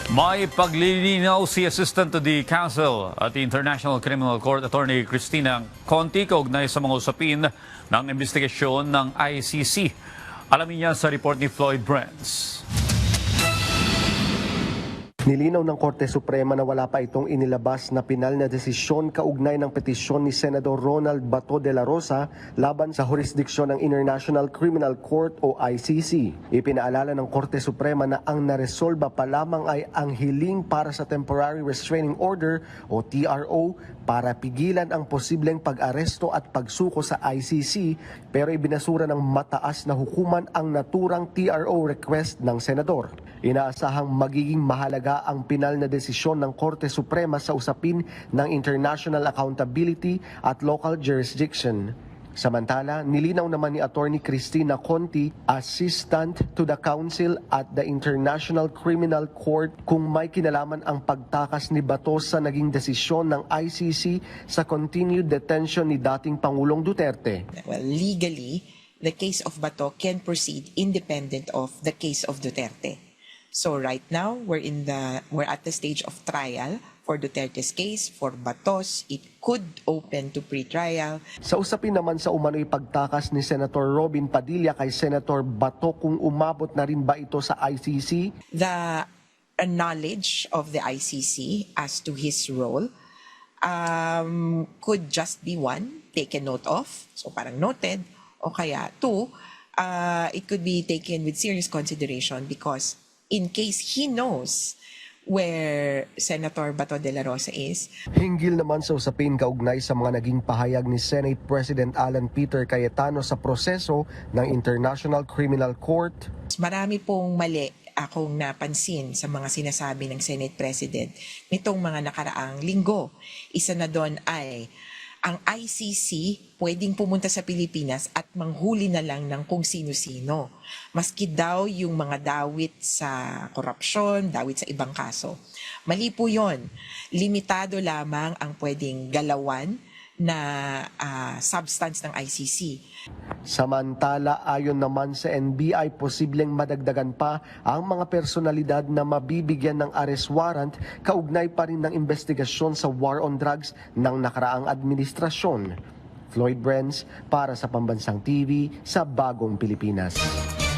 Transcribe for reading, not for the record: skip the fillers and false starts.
May paglilinaw si Assistant to the Counsel at the International Criminal Court Attorney Cristina Conti kaugnay sa mga usapin ng investigasyon ng ICC. Alamin niya sa report ni Floyd Brents. Nilinaw ng Korte Suprema na wala pa itong inilabas na pinal na desisyon kaugnay ng petisyon ni Senador Ronald Bato de la Rosa laban sa jurisdiksyon ng International Criminal Court o ICC. Ipinaalala ng Korte Suprema na ang naresolba pa lamang ay ang hiling para sa Temporary Restraining Order o TRO para pigilan ang posibleng pag-aresto at pagsuko sa ICC, pero ibinasura ng mataas na hukuman ang naturang TRO request ng senador. Inaasahang magiging mahalaga ang pinal na desisyon ng Korte Suprema sa usapin ng international accountability at local jurisdiction. Samantala, nilinaw naman ni Attorney Cristina Conti, Assistant to the Counsel at the International Criminal Court, kung may kinalaman ang pagtakas ni Bato sa naging desisyon ng ICC sa continued detention ni dating Pangulong Duterte. Well, legally, the case of Bato can proceed independent of the case of Duterte. So right now, we're at the stage of trial for Duterte's case. For Batos, it could open to pre-trial. Sa usapin naman sa umano'y pagtakas ni Senator Robin Padilla kay Senator Bato, kung umabot na rin ba ito sa ICC? The knowledge of the ICC as to his role could just be one, taken note of, so parang noted, o kaya two, it could be taken with serious consideration because in case he knows where Senator Bato de la Rosa is. Hinggil naman sa usapin kaugnay sa mga naging pahayag ni Senate President Alan Peter Cayetano sa proseso ng International Criminal Court. Marami pong mali akong napansin sa mga sinasabi ng Senate President nitong mga nakaraang linggo. Isa na doon ay ang ICC pwedeng pumunta sa Pilipinas at manghuli na lang ng kung sino-sino. Maski daw yung mga dawit sa korupsyon, dawit sa ibang kaso. Mali po yun. Limitado lamang ang pwedeng galawan na substance ng ICC. Samantala, ayon naman sa NBI, posibleng madagdagan pa ang mga personalidad na mabibigyan ng arrest warrant kaugnay pa rin ng investigasyon sa war on drugs ng nakaraang administrasyon. Floyd Brents para sa Pambansang TV sa Bagong Pilipinas.